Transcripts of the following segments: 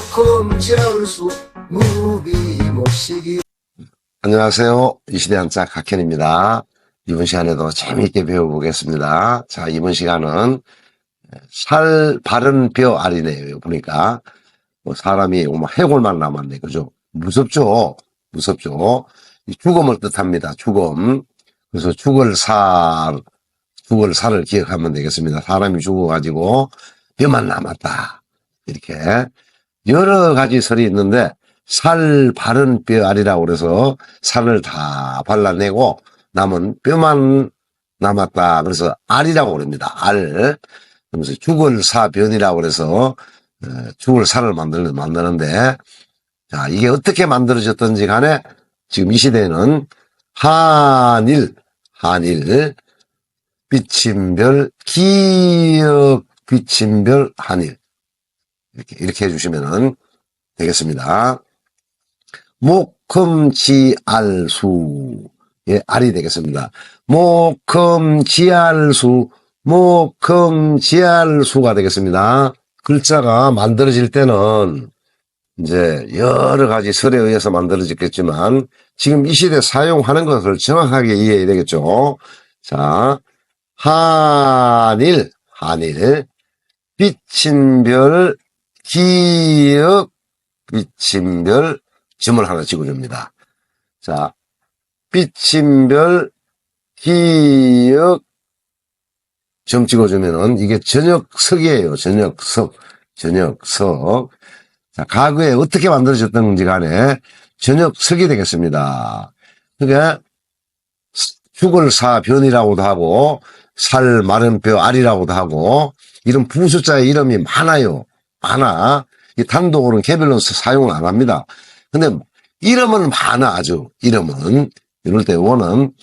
목금 지하울수 무비 모시기. 안녕하세요. 이 시대 한자 각현입니다. 이번 시간에도 재미있게 배워보겠습니다. 자, 이번 시간은 살 바른 뼈 알이네요. 보니까 뭐 사람이 해골만 남았네. 그죠? 무섭죠? 무섭죠? 죽음을 뜻합니다. 죽음. 그래서 죽을 살을 기억하면 되겠습니다. 사람이 죽어가지고 뼈만 남았다. 이렇게 여러 가지 설이 있는데 살 바른 뼈 알이라고 그래서 살을 다 발라내고 남은 뼈만 남았다. 그래서 알이라고 그럽니다. 알. 그러면서 죽을 사변이라고 그래서 죽을 살을 만드는데, 자, 이게 어떻게 만들어졌던지 간에 지금 이 시대에는 한일, 비침별, 기역, 비침별, 한일. 이렇게 해주시면 되겠습니다. 목금지알수. 예, 알이 되겠습니다. 목금지알수가 되겠습니다. 글자가 만들어질 때는 이제 여러 가지 설에 의해서 만들어졌겠지만 지금 이 시대에 사용하는 것을 정확하게 이해해야 되겠죠. 자, 한일, 비침별, 기역, 비침별, 점을 하나 찍어줍니다. 자, 비침별, 기역, 점 찍어주면은 이게 저녁석이에요. 저녁석. 자, 과거에 어떻게 만들어졌던지 간에 저녁석이 되겠습니다. 그게 죽을 사변이라고도 하고 살 마른 뼈 알이라고도 하고 이런 부수자의 이름이 많아요. 많아. 이 단독으로는 개별로 사용을 안 합니다. 근데 이름은 많아. 아주 이름은 이럴 때 원은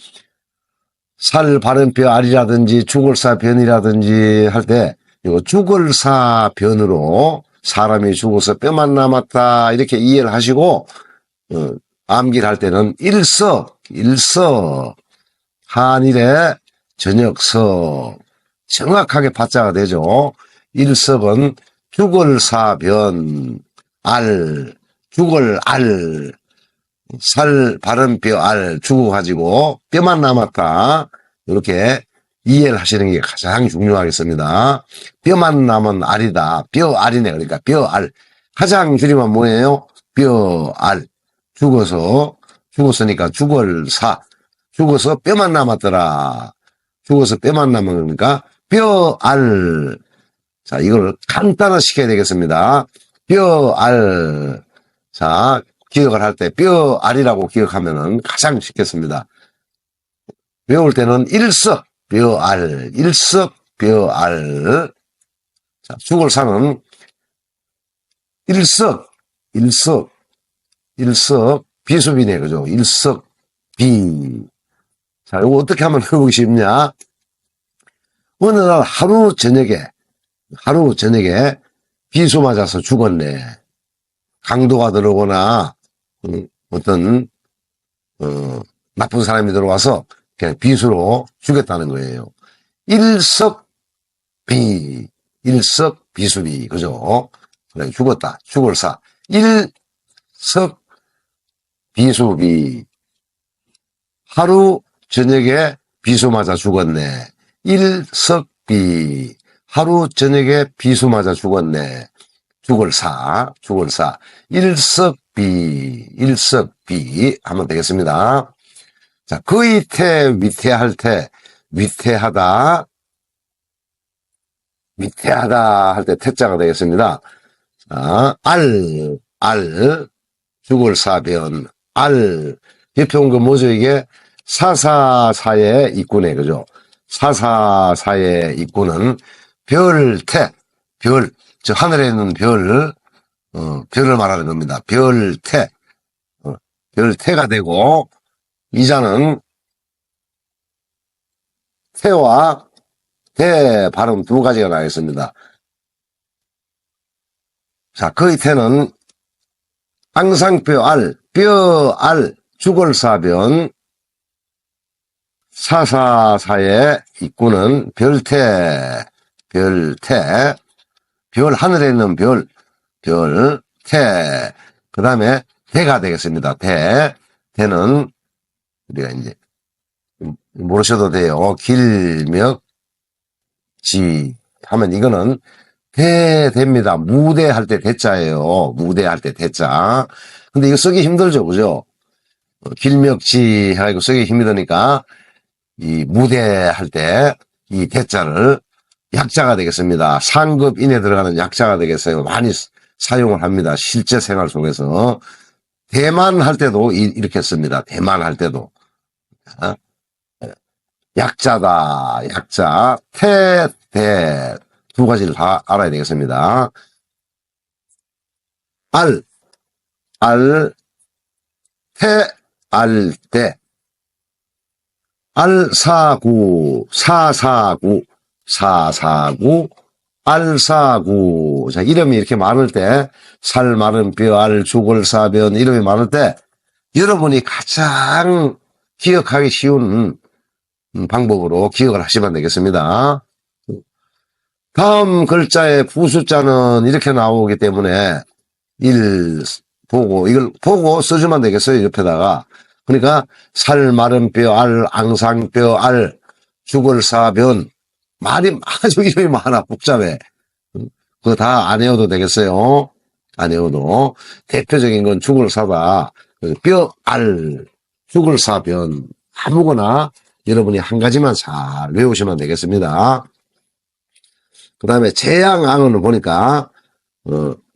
살 바른 뼈 알이라든지 죽을 사변이라든지 할 때 이거 죽을 사변으로 사람이 죽어서 뼈만 남았다 이렇게 이해를 하시고 암기를 할 때는 일석 한일의 저녁석 정확하게 파자가 되죠. 일석은 죽을 사변 죽을 알 살 바른 뼈 알 죽어가지고 뼈만 남았다 이렇게 이해를 하시는 게 가장 중요하겠습니다. 뼈만 남은 알이다. 뼈 알이네. 그러니까 뼈 알. 가장 줄이면 뭐예요? 뼈 알. 죽었으니까 죽어서 뼈만 남았더라. 죽어서 뼈만 남은 거니까 뼈 알. 자, 이걸 간단화 시켜야 되겠습니다. 뼈 알. 자, 기억을 할 때 뼈 알이라고 기억하면은 가장 쉽겠습니다. 외울 때는 일석 뼈 알, 뼈 알. 자, 죽을 사는 일석, 비수비네, 그죠? 일석비. 자, 이거 어떻게 하면 해보기 쉽냐? 어느 날 하루 저녁에 비수 맞아서 죽었네. 강도가 들어오거나, 어떤, 나쁜 사람이 들어와서 그냥 비수로 죽였다는 거예요. 일석비수비, 그죠? 그래, 죽었다. 죽을 사. 일석비수비. 하루 저녁에 비수 맞아 죽었네. 일석비. 하루 저녁에 비수 맞아 죽었네. 죽을 사. 일석비 하면 되겠습니다. 자, 위태할 때, 위태하다 할 때 태자가 되겠습니다. 자, 죽을 사변, 옆에 온 거 뭐죠, 이게? 사사사의 입구네, 그죠? 사사사의 입구는 저 하늘에 있는 별을 말하는 겁니다. 별태가 되고, 이자는 태와 대 발음 두 가지가 나겠습니다. 자, 거의 태는 항상뼈 알, 죽을 사변, 사사사의 입구는 별태, 별 하늘에 있는 별, 태. 그 다음에 대가 되겠습니다. 대. 대는 우리가 이제 모르셔도 돼요. 길멱지 하면 이거는 대입니다. 무대할 때 대자예요. 무대할 때 대자. 근데 이거 쓰기 힘들죠. 그죠? 길멱지 해가지고 쓰기 힘이 드니까 이 무대할 때 이 대자를 약자가 되겠습니다. 상급 인에 들어가는 약자가 되겠어요. 많이 사용을 합니다. 실제 생활 속에서. 대만 할 때도 이렇게 씁니다. 대만 할 때도. 약자다. 약자. 태, 대. 두 가지를 다 알아야 되겠습니다. 알, 태, 때. 알사구, 사사구, 알사구. 자, 이름이 이렇게 많을 때, 살, 마른 뼈, 알, 죽을, 사변, 이름이 많을 때, 여러분이 가장 기억하기 쉬운 방법으로 기억을 하시면 되겠습니다. 다음 글자의 부숫자는 이렇게 나오기 때문에, 이걸 보고 써주면 되겠어요, 옆에다가. 그러니까 살 마른 뼈 알 앙상뼈 알 죽을 사변 말이 아주 이름이 많아 복잡해. 그거 다 안 외워도 되겠어요. 안 외워도 대표적인 건 죽을 사다 뼈 알 죽을 사변 아무거나 여러분이 한 가지만 잘 외우시면 되겠습니다. 그 다음에 재앙앙은 보니까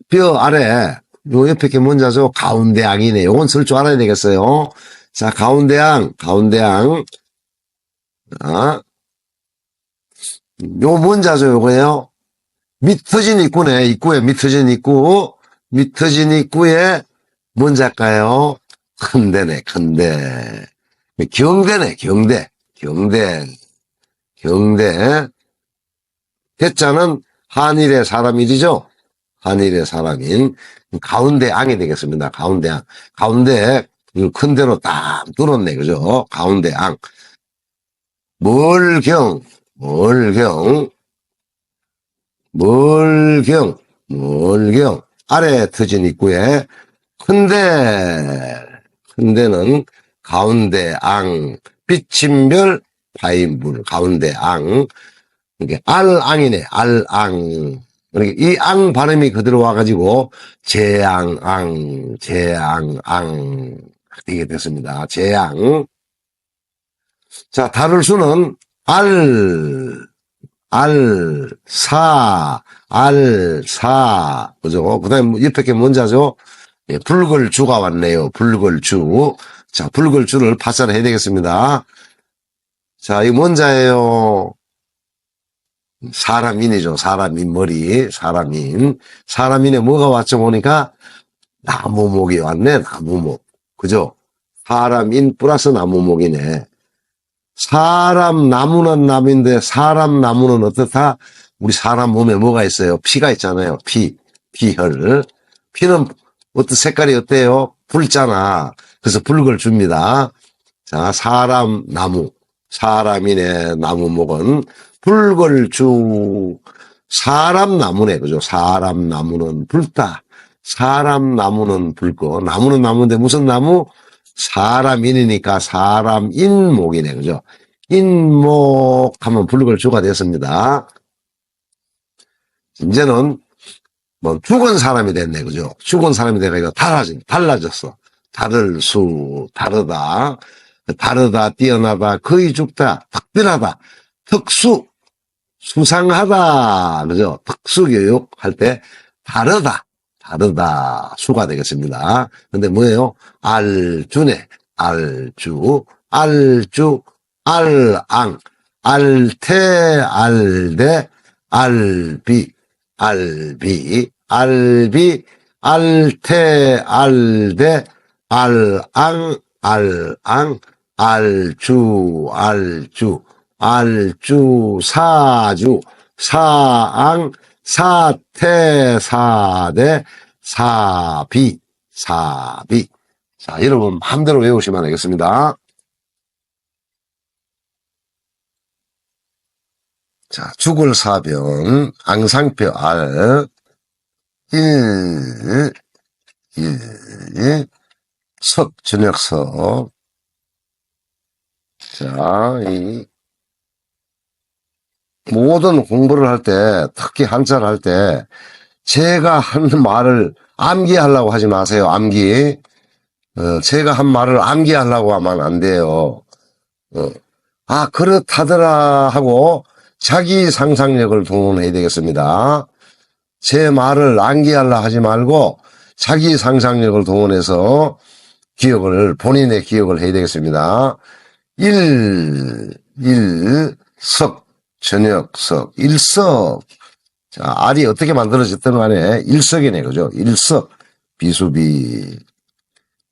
뼈 아래 요 옆에 게 뭔지죠? 가운데 앙이네. 요건 쓸 줄 알아야 되겠어요. 자, 가운데 앙. 요 뭔지죠, 요거예요? 미터진 입구네. 입구에 미터진 입구. 미터진 입구에 뭔지일까요? 큰데네, 큰데. 경대네, 경대. 대자는 한일의 사람일이죠? 한일의 사람인. 가운데 앙이 되겠습니다. 가운데 앙. 가운데 큰 데로 딱 뚫었네. 그죠? 가운데 앙. 멀경. 아래 터진 입구에 큰데는 가운데 앙. 비침별 파인불. 가운데 앙. 이게 알앙이네. 알앙. 그러니까 이 앙 발음이 그대로 와가지고 재앙앙 되게 됐습니다. 재앙. 자, 다룰 수는 알사 그죠? 그 다음에 옆에 게 뭔지 아죠? 예, 불글주가 왔네요. 불글주. 자, 불글주를 파산을 해야 되겠습니다. 자, 이거 뭔자예요? 사람인이죠. 사람인 머리. 사람인에 뭐가 왔죠? 보니까 나무목이 왔네. 나무목. 그죠? 사람인 플러스 나무목이네. 사람 나무는 나무인데 사람 나무는 어떻다? 우리 사람 몸에 뭐가 있어요? 피가 있잖아요. 피혈. 피는 어떤 색깔이 어때요? 붉잖아. 그래서 붉을 줍니다. 자, 사람 나무. 사람인의 나무목은 붉을 주. 사람 나무네. 그죠? 사람 나무는 붉다. 사람 나무는 붉고, 나무는 나무인데 무슨 나무? 사람인이니까 사람인목이네. 그죠? 인목 하면 붉을 주가 됐습니다. 이제는 뭐 죽은 사람이 됐네. 그죠? 죽은 사람이 되니까 달라졌어. 다를 수, 다르다, 뛰어나다, 거의 죽다, 특별하다, 특수, 수상하다. 그죠? 특수교육 할 때 다르다, 수가 되겠습니다. 근데 뭐예요? 알주네. 알주, 알앙, 알태, 알대, 알비, 알태, 알대, 알앙, 알주, 사앙, 사태, 사대, 사비. 자, 여러분 마음대로 외우시면 되겠습니다. 자, 죽을 사병, 앙상뼈 알, 석, 저녁석. 자, 이 모든 공부를 할 때, 특히 한자를 할 때, 제가 한 말을 암기하려고 하지 마세요. 암기. 제가 한 말을 암기하려고 하면 안 돼요. 아, 그렇다더라 하고 자기 상상력을 동원해야 되겠습니다. 제 말을 암기하려고 하지 말고 자기 상상력을 동원해서 본인의 기억을 해야 되겠습니다. 석, 저녁석, 일석. 자, 알이 어떻게 만들어졌든 간에 일석이네, 그죠? 일석, 비수비.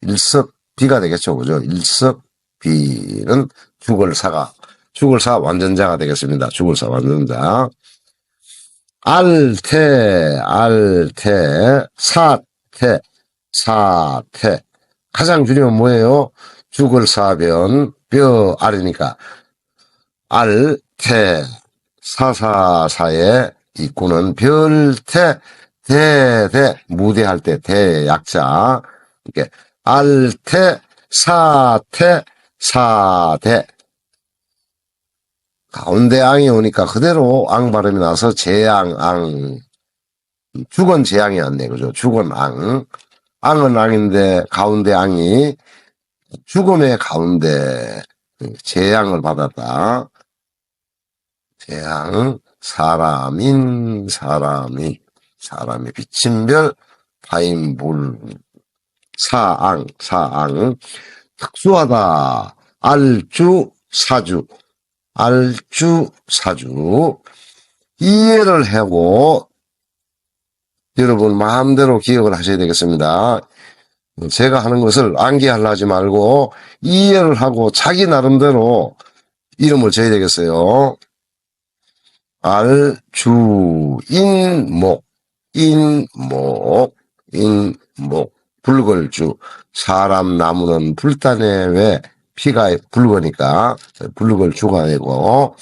일석비가 되겠죠, 그죠? 일석비는 죽을사 완전자가 되겠습니다. 죽을사 완전자. 알태, 사태. 가장 줄이면 뭐예요? 죽을사변, 알이니까. 알태, 사사사의 입구는 별태, 무대할 때 대약자. 이렇게 알태, 사대. 가운데 앙이 오니까 그대로 앙 발음이 나서 재앙. 죽은 재앙이었네, 그죠? 죽은 앙. 앙은 앙인데 가운데 앙이 죽음의 가운데 재앙을 받았다. 재앙, 사람이 비친 별, 파인불, 사앙. 특수하다. 알주사주. 이해를 하고, 여러분 마음대로 기억을 하셔야 되겠습니다. 제가 하는 것을 암기하려 하지 말고, 이해를 하고 자기 나름대로 이름을 지어야 되겠어요. 인목, 붉을주. 사람 나무는 불단에 왜 피가 붉으니까 붉을주가 되고,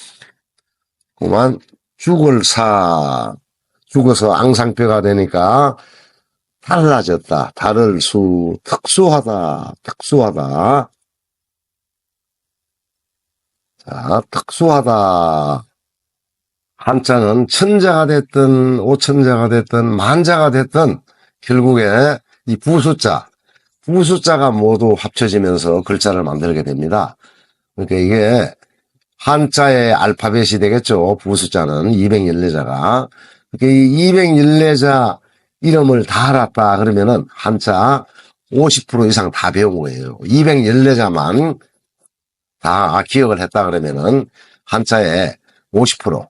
그만 죽어서 앙상뼈가 되니까 달라졌다. 특수하다. 자, 특수하다. 한자는 천자가 됐든 오천자가 됐든 만자가 됐든 결국에 이 부숫자가 모두 합쳐지면서 글자를 만들게 됩니다. 그러니까 이게 한자의 알파벳이 되겠죠. 부숫자는 214자가. 그러니까 이 214자 이름을 다 알았다 그러면은 한자 50% 이상 다 배운 거예요. 214자만 다 기억을 했다 그러면은 한자의 50%.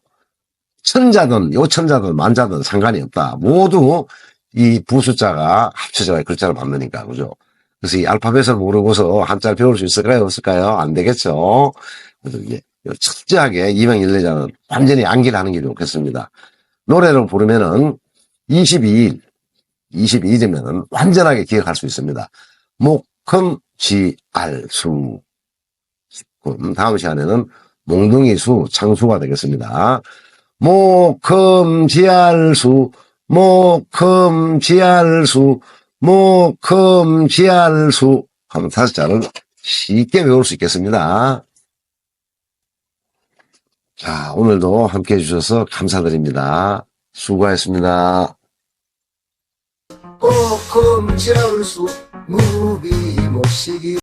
천자든 요천자든 만자든 상관이 없다. 모두 이 부숫자가 합쳐져 글자를 만드니까, 그죠? 그래서 이 알파벳을 모르고서 한자를 배울 수 있을까요? 없을까요? 안 되겠죠? 그래서 이게 철저하게 214자는 완전히 암기를 하는 게 좋겠습니다. 노래를 부르면은 22되면은 완전하게 기억할 수 있습니다. 목금지알수. 다음 시간에는 몽둥이수, 창수가 되겠습니다. 목금지알수 하면 5자를 쉽게 외울 수 있겠습니다. 자, 오늘도 함께 해주셔서 감사드립니다. 수고하셨습니다. 꼭금지알수 무비모시기